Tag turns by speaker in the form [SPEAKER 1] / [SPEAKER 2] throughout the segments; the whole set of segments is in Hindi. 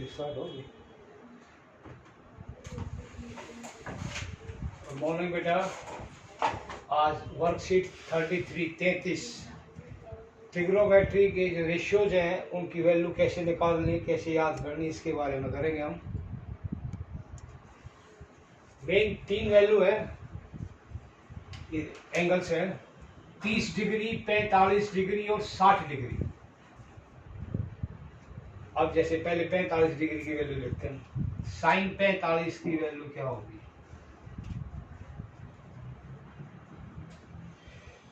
[SPEAKER 1] स्टार्ट होगी। मॉर्निंग बेटा, आज वर्कशीट 33 ट्रिग्नोमेट्री के जो रेशियोज हैं उनकी वैल्यू कैसे निकालनी, कैसे याद करनी, इसके बारे में करेंगे हम। मेन 3 वैल्यू है, एंगल्स हैं 30 डिग्री, 45 डिग्री और 60 डिग्री। अब जैसे पहले 45 डिग्री की वैल्यू लिखते हैं। साइन 45 की वैल्यू क्या होगी?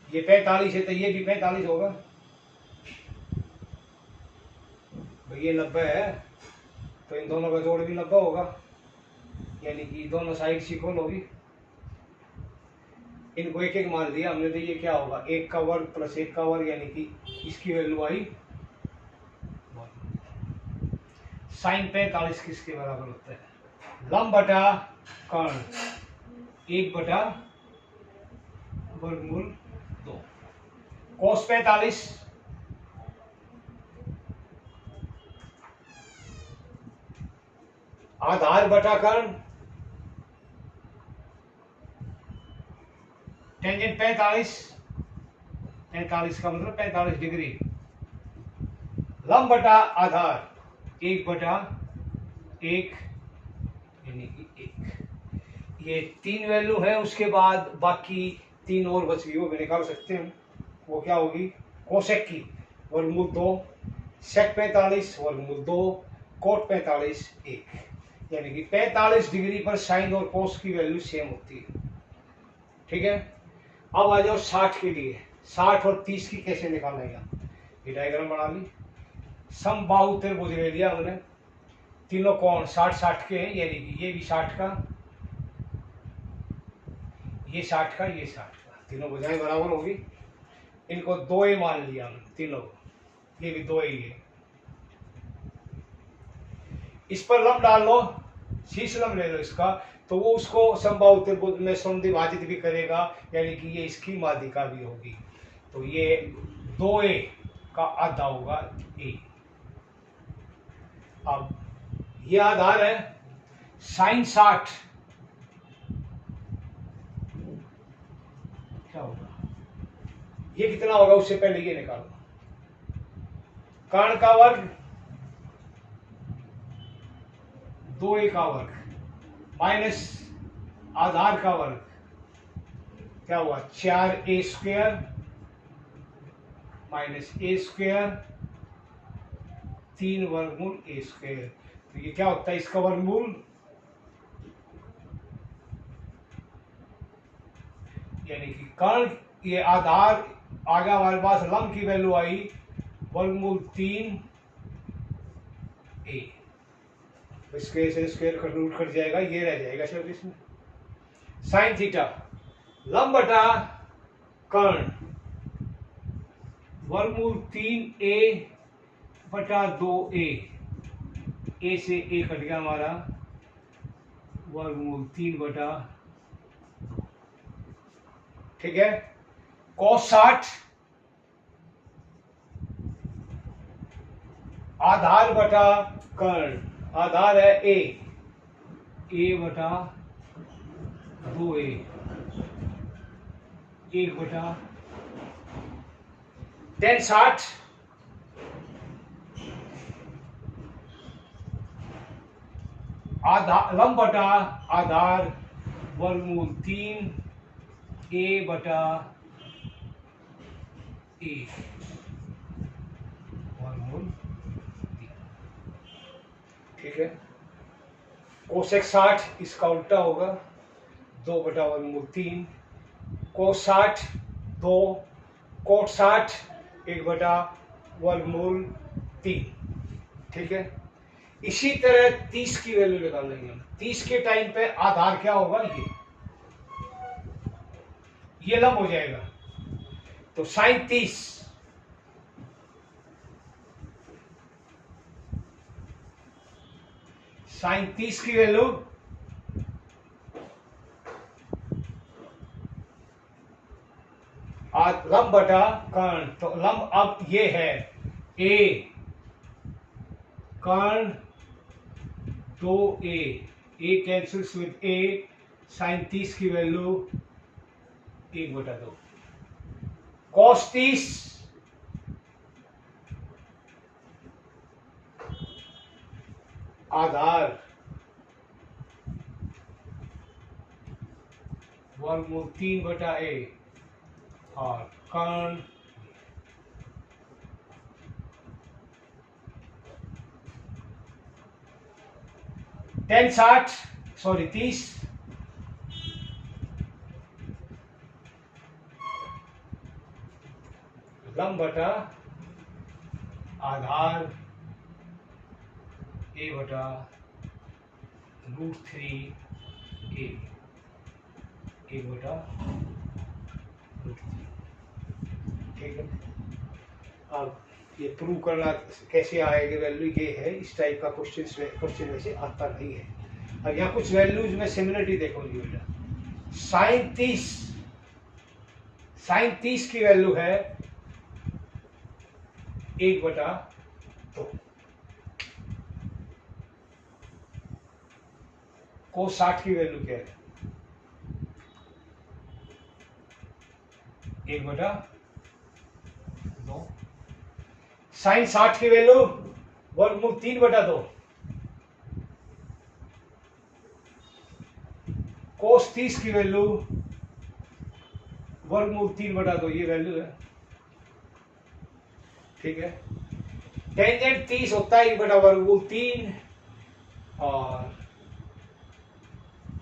[SPEAKER 1] ये 45 है तो ये भी 45 होगा। ये 90 है तो इन दोनों का जोड़ भी 90 होगा, यानी कि दोनों साइड इक्वल होगी। इनको एक एक मान लिया हमने, तो ये क्या होगा? 1 का वर्ग प्लस 1 का वर्ग, यानी कि इसकी वैल्यू आई। साइन 45 किसके बराबर होता है? लंब बटा कर्ण 1 बटा वर्गमूल 2। कोस 45 आधार बटा कर्ण, टेंजेंट 45 का मतलब 45 डिग्री, लंब बटा आधार 1 बटा 1 यानी कि 1। ये 3 वैल्यू है। उसके बाद बाकी 3 और बच गई, वो भी निकाल सकते हैं। वो क्या होगी? कोसेक की वर्गमूल 2, सेक 45 वर्गमूल 2, कोट 45 1, यानी कि 45 डिग्री पर साइन और कोस की वैल्यू सेम होती है। ठीक है। अब आ जाओ 60 के लिए। 60 और 30 की कैसे निकालेंगे? ये डायग्राम बना ली। समबाहु त्रिभुज ले लिया हमने, तीनों कोण 60-60 के हैं, यानी कि ये भी 60 का, ये 60 का, ये 60 का, तीनों भुजाएं बराबर होगी। इनको 2a मान लिया हमने तीनों को, ये भी 2a है। इस पर लंब डाल लो, शीर्ष लंब ले लो इसका, तो वो उसको समबाहु त्रिभुज में समद्विभाजित भी करेगा, यानी कि ये इसकी माध्यिका भी होगी। तो ये 2a का आधा होगा a। अब ये आधार है साइन 60, क्या होगा? ये कितना होगा? उससे पहले ये निकालो। कर्ण का वर्ग 2a का वर्ग माइनस आधार का वर्ग, क्या हुआ? 4a square minus a square 3 वर्गमूल a स्क्वायर। तो ये क्या होता है? इसका वर्गमूल, यानी कि कर्ण, ये आधार आगे हमारे पास लंब की वैल्यू आई वर्गमूल 3a। स्क्वायर से स्क्वायर का रूट कट जाएगा, ये रह जाएगा सिर्फ इसमें। साइन थीटा लंब बटा कर्ण वर्गमूल 3a बटा 2a, a से a कट गया हमारा, वर्गमूल 3 बटा 2। ठीक है। cos 60 आधार बटा कर्ण, आधार है a बटा 2a, 1 बटा tan 60 आधार लंब बटा आधार वर्गमूल 3a बटा a वर्गमूल 3। ठीक है। कोसेक 60 इसका उल्टा होगा, 2 बटा वर्गमूल 3, कोस 60 2, कोट 60 1 बटा वर्गमूल 3। ठीक है। इसी तरह 30 की वैल्यू निकाल लेंगे हम। 30 के टाइम पे आधार क्या होगा? ये लंब हो जाएगा, तो साइन 30 की वैल्यू लंब बटा कर्ण, तो लंब अब ये है a कर्ण 2a cancels with a, sine 30 की वैल्यू 1/2, कॉस 30 आधार वर्गमूल 3/a और कर्ण 30 लंब बटा आधार a/√3a 1/√3। ठीक है, अब ये प्रूव करना कैसे आएगी वैल्यू, ये है इस टाइप का क्वेश्चन वैसे आता नहीं है। अब यहाँ कुछ वैल्यूज में सिमिलरिटी देखोगे बेटा। साइन 30 की वैल्यू है 1/2, कोस 60 की वैल्यू क्या है 1/2, साइन 60 की वैल्यू वर्गमूल 3/2, कोस 30 की वैल्यू वर्गमूल 3/2, ये वैल्यू है। ठीक है, टेंजेंट 30 होता है 1/√3 और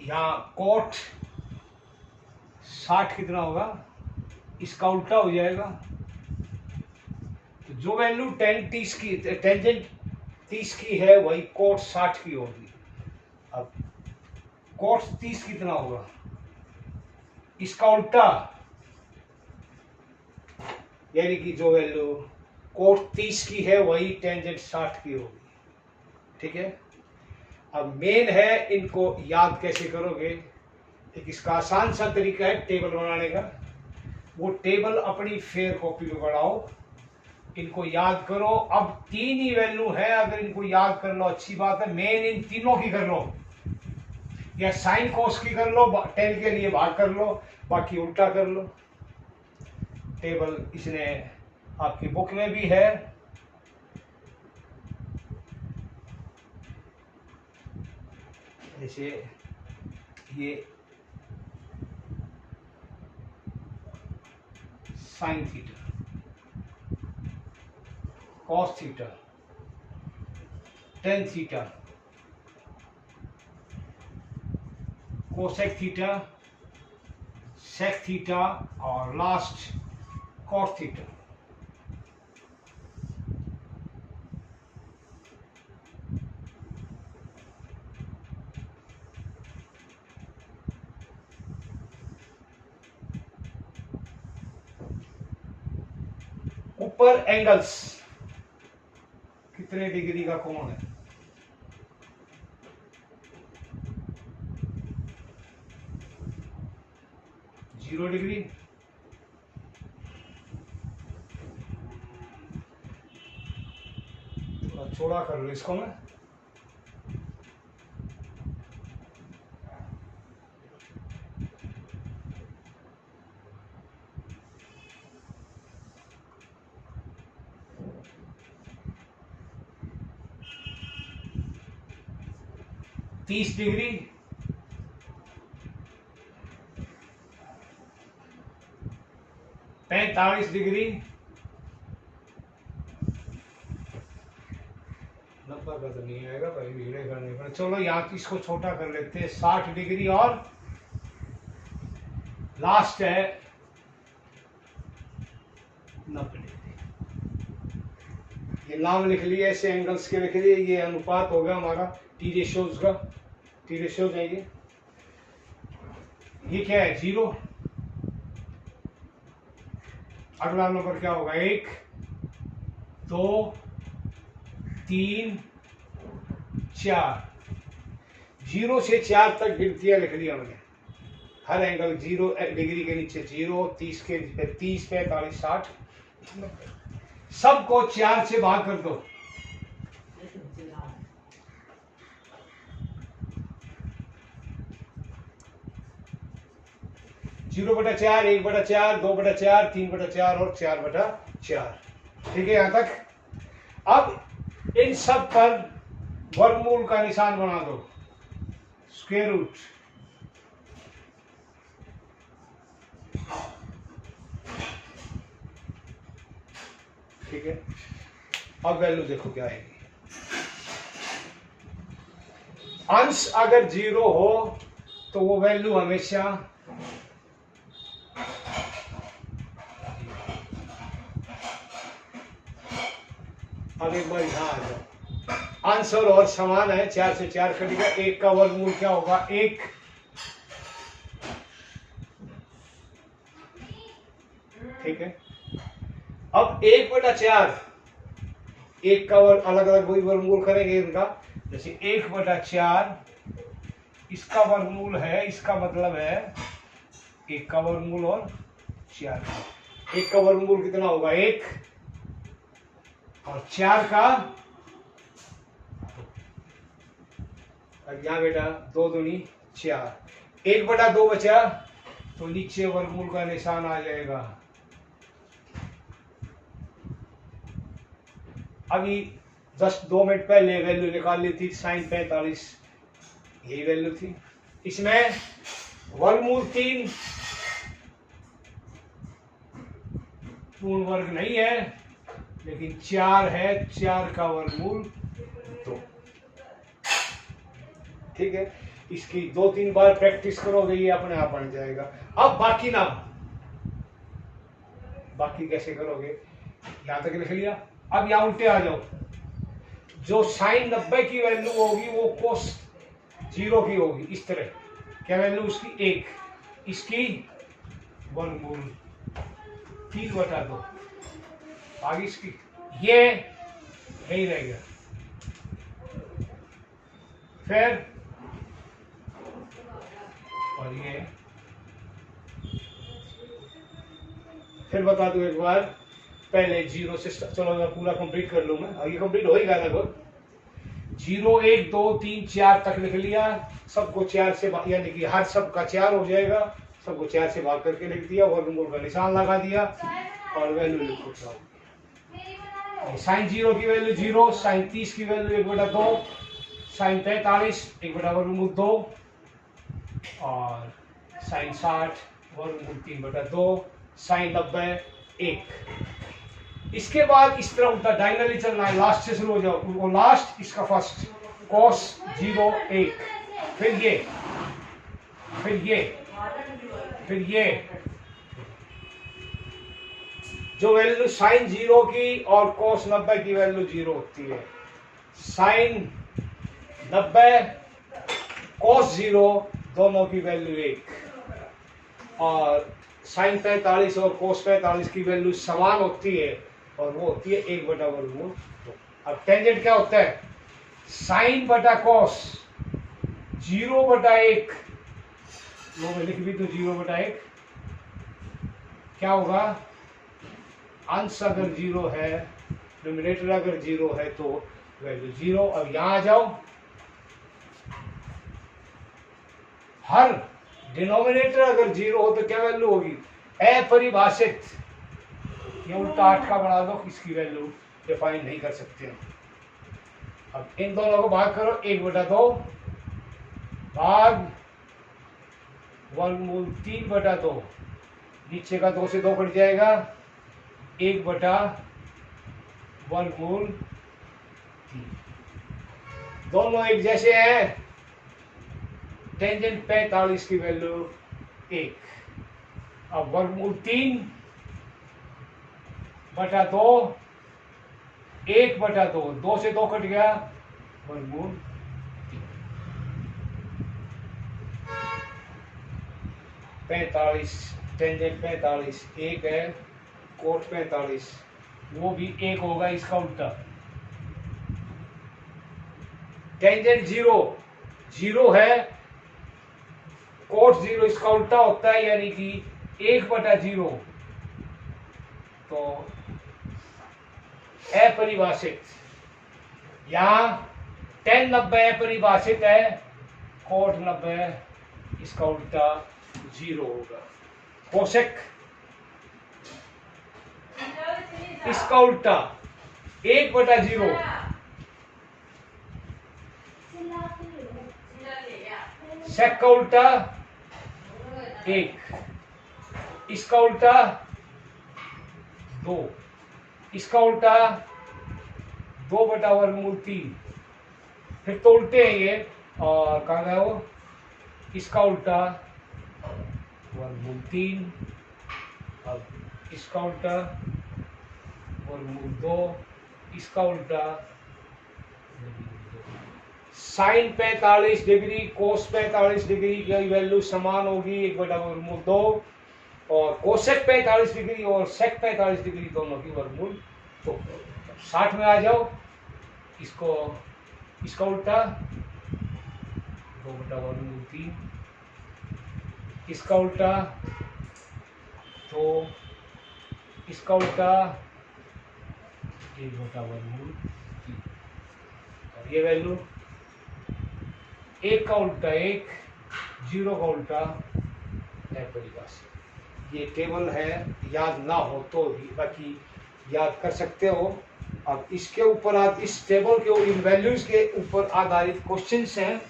[SPEAKER 1] यहाँ कोट 60 कितना होगा, इसका उल्टा हो जाएगा। तो जो वैल्यू टेंजेंट 30 की है वही कोट 60 की होगी। अब कोट 30 कितना होगा, इसका उल्टा, यानी कि जो वैल्यू कोट 30 की है वही टेंजेंट 60 की होगी। ठीक है, अब मेन है इनको याद कैसे करोगे। एक इसका आसान सा तरीका है टेबल बनाने का, वो टेबल अपनी फेयर कॉपी में बनाओ, इनको याद करो। अब 3 ही वैल्यू है, अगर इनको याद कर लो अच्छी बात है। मेन इन तीनों की कर लो, या साइन कोस की कर लो, 10 के लिए भाग कर लो, बाकी उल्टा कर लो। टेबल इसने आपकी बुक में भी है। जैसे ये sine theta, cos theta, tan theta, cosec theta, sec theta और लास्ट कॉट थीटा। ऊपर एंगल्स कितने डिग्री का कोण है, जीरो डिग्री। थोड़ा छोड़ा कर लो इसको मैं। तीस डिग्री, 45 डिग्री, 90 का तो नहीं आएगा भाई, भीड़े करने पर। चलो यहाँ इसको छोटा कर लेते हैं, 60 डिग्री और लास्ट है 90 डिग्री। ये नाम लिख लिए, ऐसे एंगल्स के लिख लिए। ये अनुपात होगा हमारा टी रेशियोज का, टी रेशियोज है ये क्या है, 0। अगला नंबर क्या होगा, 1 2 3 4। 0 से 4 तक गिनतियां लिख ली हमने। हर एंगल 0 डिग्री के नीचे 0, 30 के 30, 45, 60, सबको 4 से भाग कर दो। 0/4, 1/4, 2/4, 3/4 और 4/4। ठीक है यहाँ तक। अब इन सब पर वर्गमूल का निशान बना दो, स्क्वायर रूट। ठीक है, अब वैल्यू देखो क्या आएगी। अंश अगर 0 हो तो वो वैल्यू हमेशा अब एक बार यहां आ जाओ। अंश और समान है, 4 से 4 कटेगा, 1 का वर्गमूल क्या होगा, 1। ठीक है, अब 1/4, 1 का वर्ग अलग अलग वही वर्गमूल करेंगे इनका। जैसे 1/4 इसका वर्गमूल है, इसका मतलब है 1 का वर्गमूल और 4 का। 1 का वर्गमूल कितना होगा, 1, और 4 का, अब यहां बेटा 2 दूनी 4, 1/2 बचा तो नीचे वर्गमूल का निशान आ जाएगा। अभी 2 मिनट पहले वैल्यू निकाल ली थी sin 45, यही वैल्यू थी। इसमें वर्गमूल 3 पूर्ण वर्ग नहीं है, लेकिन 4 है, 4 का वर्गमूल 2। ठीक है, इसकी 2-3 बार प्रैक्टिस करोगे, ये अपने आप बन जाएगा। अब बाकी ना, बाकी कैसे करोगे, यहां तक लिख लिया। अब यहां उल्टे आ जाओ। जो sin 90 की वैल्यू होगी वो cos 0 की होगी। इस तरह क्या वैल्यू उसकी, 1, इसकी वर्गमूल 3/2, आगे इसकी, ये यही रहेगा। फिर और ये, फिर बता दो एक बार, पहले 0 से, चलो मैं पूरा कंप्लीट कर लूंगा, आगे कंप्लीट हो ही गया लगभग। 0, 1, 2, 3, 4 तक लिख लिया, सबको 4 से यानी कि हर सब का 4 हो जाएगा, सबको 4 से भाग करके लिख दिया, वर्गमूल का निशान लगा दिया और वैल्यू लिखो। sin 0 की वैल्यू 0, sin 30 की वैल्यू 1/2, sin 45 1/वर्गमूल 2, और sin 60 वर्गमूल 3/2, sin 90 1। इसके बाद इस तरह उल्टा डायगनली चलना है, लास्ट से शुरू हो जाओ, वो लास्ट इसका फर्स्ट, cos 0 1, फिर ये, फिर ये, फिर ये। जो वैल्यू sin 0 की और cos 90 की वैल्यू 0 होती है, sin 90 cos 0 दोनों की वैल्यू 1, और sin 45 और cos 45 की वैल्यू समान होती है और वो होती है 1/वर्गमूल 2। अब टेंजेंट क्या होता है, sin बटा cos 0/1, वो मैं लिख भी तो 0/1, क्या होगा, अंश अगर 0 है, न्यूमरेटर अगर 0 है तो वैल्यू 0। अब यहां आ जाओ, हर डिनोमिनेटर अगर 0 हो तो क्या वैल्यू होगी, अपरिभाषित। ये उल्टा 8 का बना दो, इसकी वैल्यू डिफाइन नहीं कर सकते। अब इन दोनों को भाग करो, 1/2 भाग वर्गमूल 3/2, नीचे का 2 से 2 कट जाएगा, 1/वर्गमूल 3। दोनों एक जैसे हैं, टेंजेंट 45 की वैल्यू 1। अब वर्गमूल 3/2, 1/2, 2 से 2 कट गया, वर्गमूल 45, टेंजेंट 45 1 है, कोट 45 वो भी 1 होगा, इसका उल्टा। टेंजेंट 0 0 है, कोट 0 इसका उल्टा होता है, यानी कि 1/0, तो अपरिभाषित। यहां tan 90 अपरिभाषित है, कोट 90 इसका उल्टा 0 होगा। कोसेक इसका उल्टा 1/0, सेक का उल्टा 1, इसका उल्टा 2, इसका उल्टा 2/3। फिर तो उल्टे हैं ये, और कहाँ गया वो, इसका उल्टा 1/3, अब इसका उल्टा 1/2, इसका उल्टा साइन 45 डिग्री कोस 45 डिग्री की वैल्यू समान होगी 1/2, और कोसेक 45 डिग्री और सेक 45 डिग्री दोनों की वर्गमूल 2। 60 में आ जाओ, इसको इसका उल्टा 2/3, इसका उल्टा 2, इसका उल्टा 1/3, और ये वैल्यू 1 का उल्टा 1, 0 का उल्टा है परिभाषा। ये टेबल है, याद ना हो तो ही, बाकी याद कर सकते हो। अब इसके ऊपर आप इस टेबल के इन वैल्यूज के ऊपर आधारित क्वेश्चंस हैं।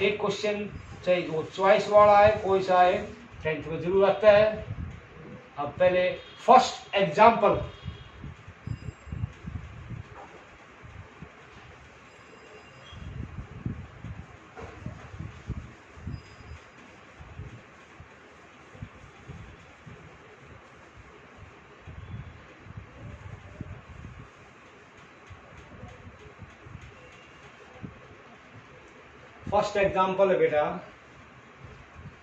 [SPEAKER 1] एक क्वेश्चन चाहे वो चॉइस वाला है, कोई सा है, 10th में जरूर आता है। अब पहले फर्स्ट एग्जाम्पल, फर्स्ट एग्जाम्पल है बेटा,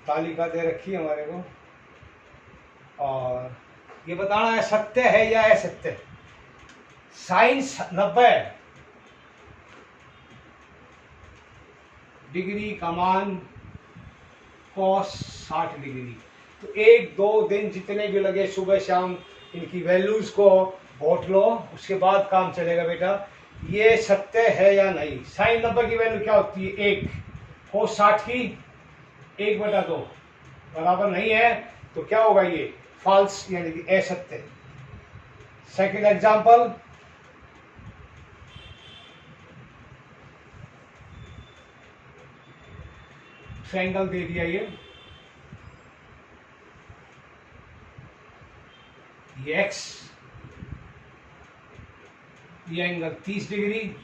[SPEAKER 1] तालिका दे रखी है हमारे को, और ये बताना है सत्य है या असत्य। साइन 90 डिग्री का मान कॉस 60 डिग्री। तो 1-2 दिन जितने भी लगे सुबह शाम इनकी वैल्यूज को घोट लो, उसके बाद काम चलेगा बेटा। ये सत्य है या नहीं। साइन 90 की वैल्यू क्या होती है 1, कोस 60 की 1/2 बराबर नहीं है, तो क्या होगा ये फॉल्स यानी कि असत्य। सेकंड एग्जांपल, ट्रायंगल दे दिया ये एक्स, ये एंगल 30 डिग्री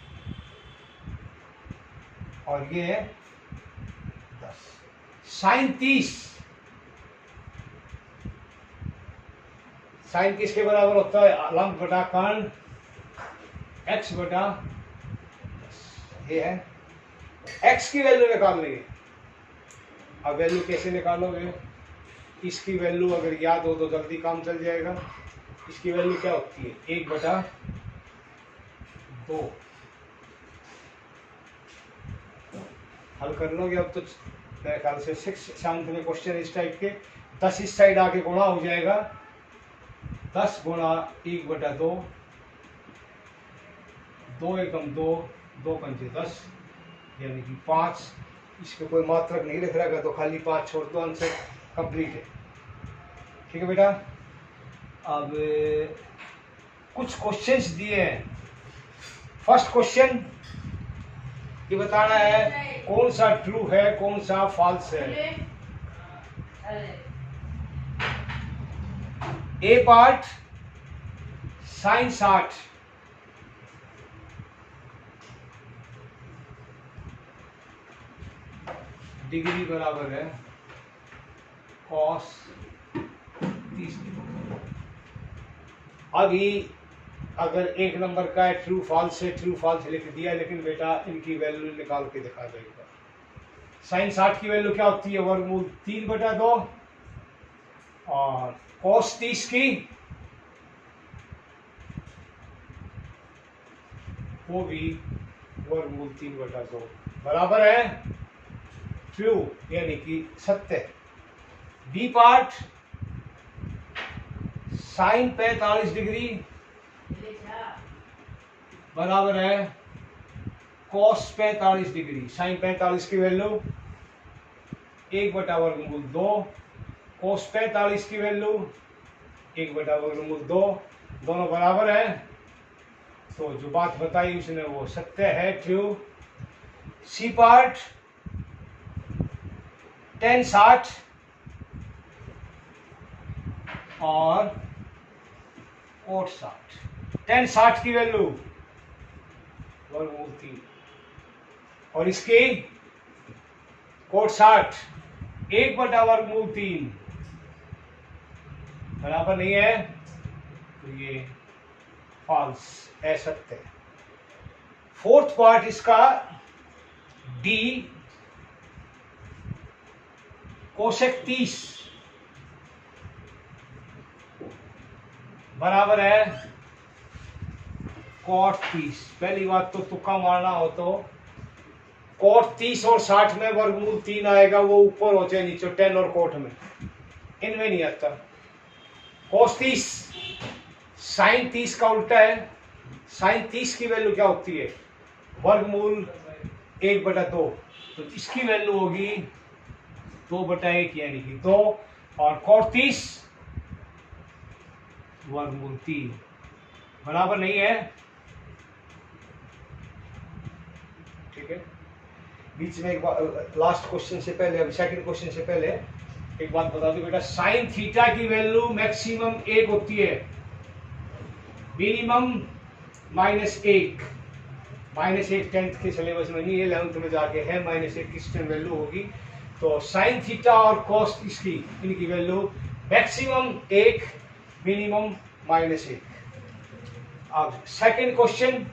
[SPEAKER 1] और ये है 10। साइन 30, साइन किसके बराबर होता है, लंब बटा कर्ण x बटा 10। ये है x की वैल्यू निकाल लेंगे। अब वैल्यू कैसे निकालोगे, इसकी वैल्यू अगर याद हो तो जल्दी काम चल जाएगा। इसकी वैल्यू क्या होती है 1/2। हल कर लोगे अब तो मेरे ख्याल से 6 शांत में क्वेश्चन इस टाइप के। 10 इस साइड आके गुणा हो जाएगा, 10 गुणा 1/2, 2 एकम 2, 2 पंचे 10, यानी कि 5। इसको कोई मात्रक नहीं लिख रहा, तो खाली 5 छोड़ दो, आंसर कंप्लीट है। ठीक है बेटा। अब कुछ क्वेश्चंस दिए हैं। फर्स्ट क्वेश्चन ये बताना है कौन सा ट्रू है कौन सा फॉल्स है। ए पार्ट साइन 60 डिग्री बराबर है कॉस 30 डिग्री। अभी अगर एक नंबर का है ट्रू फॉल्स से ट्रू फॉल्स लिख दिया, लेकिन बेटा इनकी वैल्यू निकाल के दिखा देगा। साइन 60 की वैल्यू क्या होती है, वर्गमूल 3/2, और कॉस 30 की वो भी वर्गमूल 3/2 बराबर है ट्रू यानी कि सत्य। बी पार्ट साइन 45 डिग्री बराबर है कॉस 45 डिग्री। साइन 45 की वैल्यू 1/2, कोस 45 की वैल्यू 1/√2, दोनों बराबर है। तो जो बात बताई उसने वो सत्य है, ट्रू। सी पार्ट tan 60 और कोट 60। tan 60 की वैल्यू √3 और इसकी कोट 60 1/√3 बराबर नहीं है, तो ये फॉल्स, असत्य। फोर्थ पार्ट इसका डी कोसेक 30 बराबर है कॉट 30। पहली बात तो तुक्का मारना हो तो कॉट 30 और 60 में √3 आएगा, वो ऊपर हो चाहे नीचे, 10 और कोट में, इनमें नहीं आता। कोस 30 साइन 30 का उल्टा है। साइन 30 की वैल्यू क्या होती है, वर्गमूल 1/2, तो इसकी वैल्यू होगी 2/1 यानी कि 2, और कोट 30 वर्गमूल 3 बराबर नहीं है। ठीक है, बीच में एक बार लास्ट क्वेश्चन से पहले, अभी सेकंड क्वेश्चन से पहले एक बात बता दो बेटा, साइन थीटा की वैल्यू मैक्सिमम 1 होती है, मिनिमम -1। -1 10th के सिलेबस में नहीं है, 11th में जाके है -1 किस वैल्यू होगी। तो साइन थीटा और कोस इसकी, इनकी वैल्यू मैक्सिमम 1, मिनिमम -1। अब सेकंड क्वेश्चन,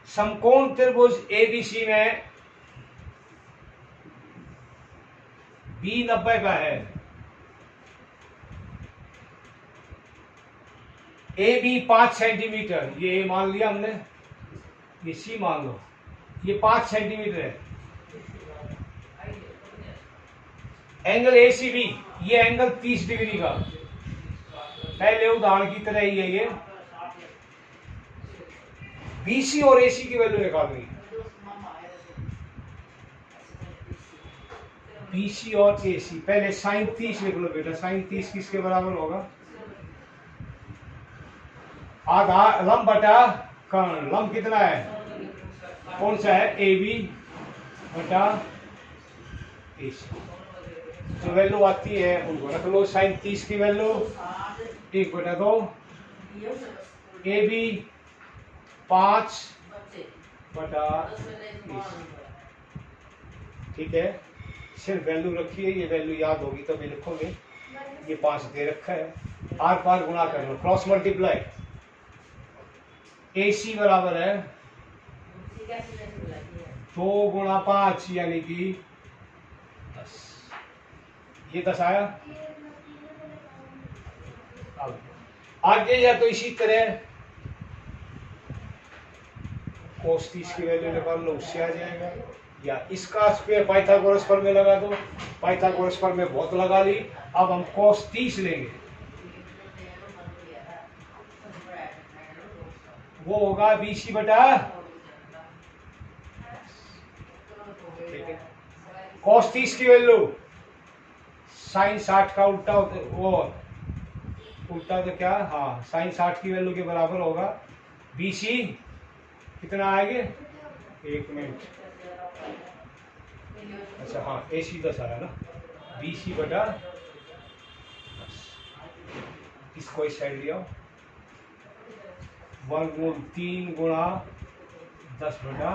[SPEAKER 1] समकोण त्रिभुज एबीसी में बी 90 का है, ए बी 5 सेंटीमीटर, ये मान लिया हमने, ये सी मान लो, ये 5 सेंटीमीटर है। एंगल ए सी बी, ये एंगल 30 डिग्री का, पहले उदाहरण की तरह ही है ये। बीसी और एसी की वैल्यू निकालनी, बीसी और एसी। पहले साइन 30 लिख लो बेटा, साइन 30 किसके बराबर होगा, आधार लंब बटा कर्ण। लंब कितना है, कौन सा है, ए बी बटा एसी। जो वैल्यू आती है उनको रख लो। साइन 30 की वैल्यू 1/2, ए बी 5/20। ठीक है, सिर्फ वैल्यू रखिए, ये वैल्यू याद होगी तभी लिखोगे। ये 5 दे रखा है, आर पार गुणा कर लो, क्रॉस मल्टीप्लाई। ए सी बराबर है 2 × 5 यानी कि 10। ये 10 आया। अब आगे या तो इसी तरह कोस 30 की वैल्यू निकाल लो, उससे आ जाएगा, या इसका स्क्वायर पाइथागोरस पर में लगा दो, पाइथागोरस पर में बहुत लगा ली। अब हम कोस 30 लेंगे, वो होगा बीसी बटा, ठीक है। कोस 30 की वैल्यू साइन 60 का उल्टा होता, वो उल्टा तो क्या, हाँ, साइन 60 की वैल्यू के बराबर होगा। बीसी कितना आएगा, 1 मिनट, अच्छा हाँ, एसी 10 आया ना, बीसी बटा 10। इसको इस साइड लिया, वर्गमूल 3 × 10/2,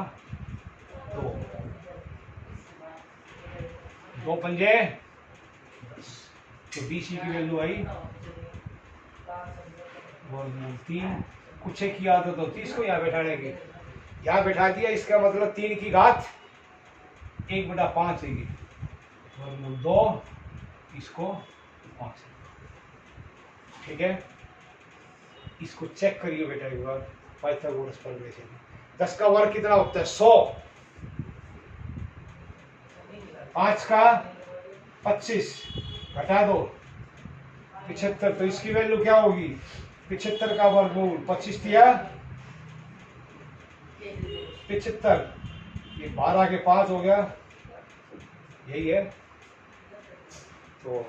[SPEAKER 1] 2 पंजे 10। तो बीसी की वैल्यू आई वर्गमूल 3। कुछ एक की आदत होती है इसको यहाँ बैठाने की, यहाँ बैठा दिया, इसका मतलब 3 की घात 1/5 है, वर्गमूल 2, इसको 5। ठीक है, इसको चेक करिए बेटा एक बार, पाइथागोरस पर से 10 का वर्ग कितना होता है, 100, 5 का 25 घटा दो 75, तो इसकी वैल्यू क्या होगी 75 का वर्गमूल 25 दिया 75, ये 12 के 5 हो गया, यही है। तो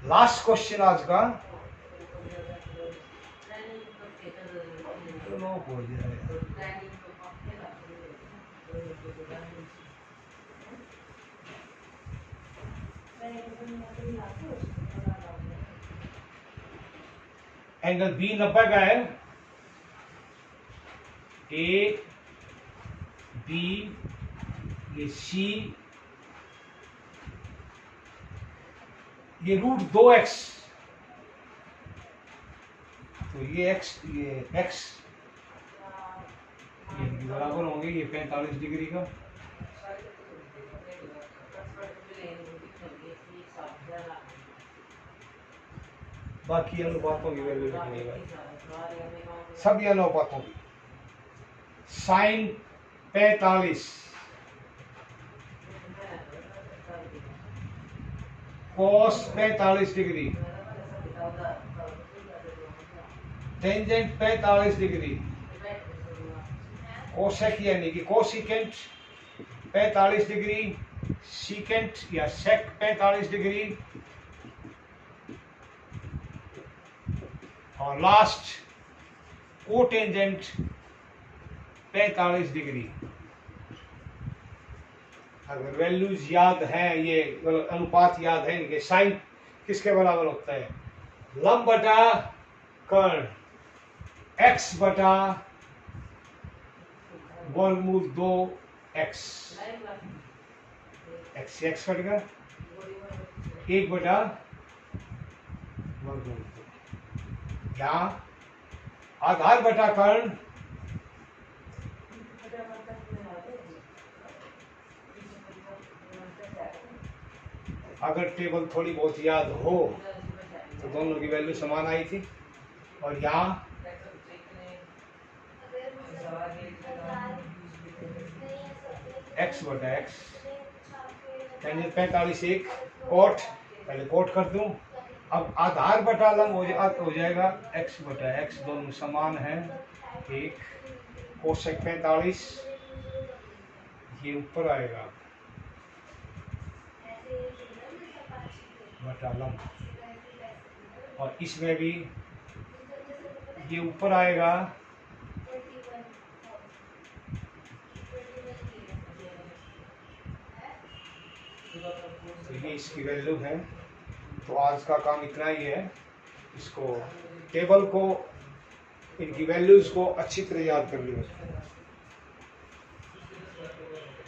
[SPEAKER 1] लास्ट क्वेश्चन आज का, हो जाए एंगल बी 90 का है, ए बी ये सी, ये √2x, तो ये x ये x ये बराबर होंगे ये 45 डिग्री का। बाकी अनुपातों की वैल्यू लिखनी है, सभी अनुपातों की। साइन 45, कोस 45 डिग्री, टेंजेंट 45 डिग्री, कोसेक यानी कि कोसिकेंट 45 डिग्री, सीकेंट या सेक 45 डिग्री, और लास्ट कोटेंजेंट 45 डिग्री। अगर वैल्यूज याद हैं, ये अनुपात याद है इनके, साइन किसके बराबर होता है, लंब बटा कर्ण, x बटा वर्गमूल 2x, x से x कट गया, 1 बटा वर्गमूल 2, यहाँ आधार बटा कर्ण, अगर टेबल थोड़ी बहुत याद हो तो दोनों की वैल्यू समान आई थी, और यहाँ x बटा x, टेंजेंट 45 1 कोट, पहले कोट कर दूं, अब आधार बटा लंब हो जाएगा x बटा x, दोनों समान हैं 1, कोसेक 45 ये ऊपर आएगा बटा लंब, और इसमें भी ये ऊपर आएगा तो ये इसकी वैल्यू है। तो आज का काम इतना ही है, इसको टेबल को, इनकी वैल्यूज को अच्छी तरह याद कर लिया।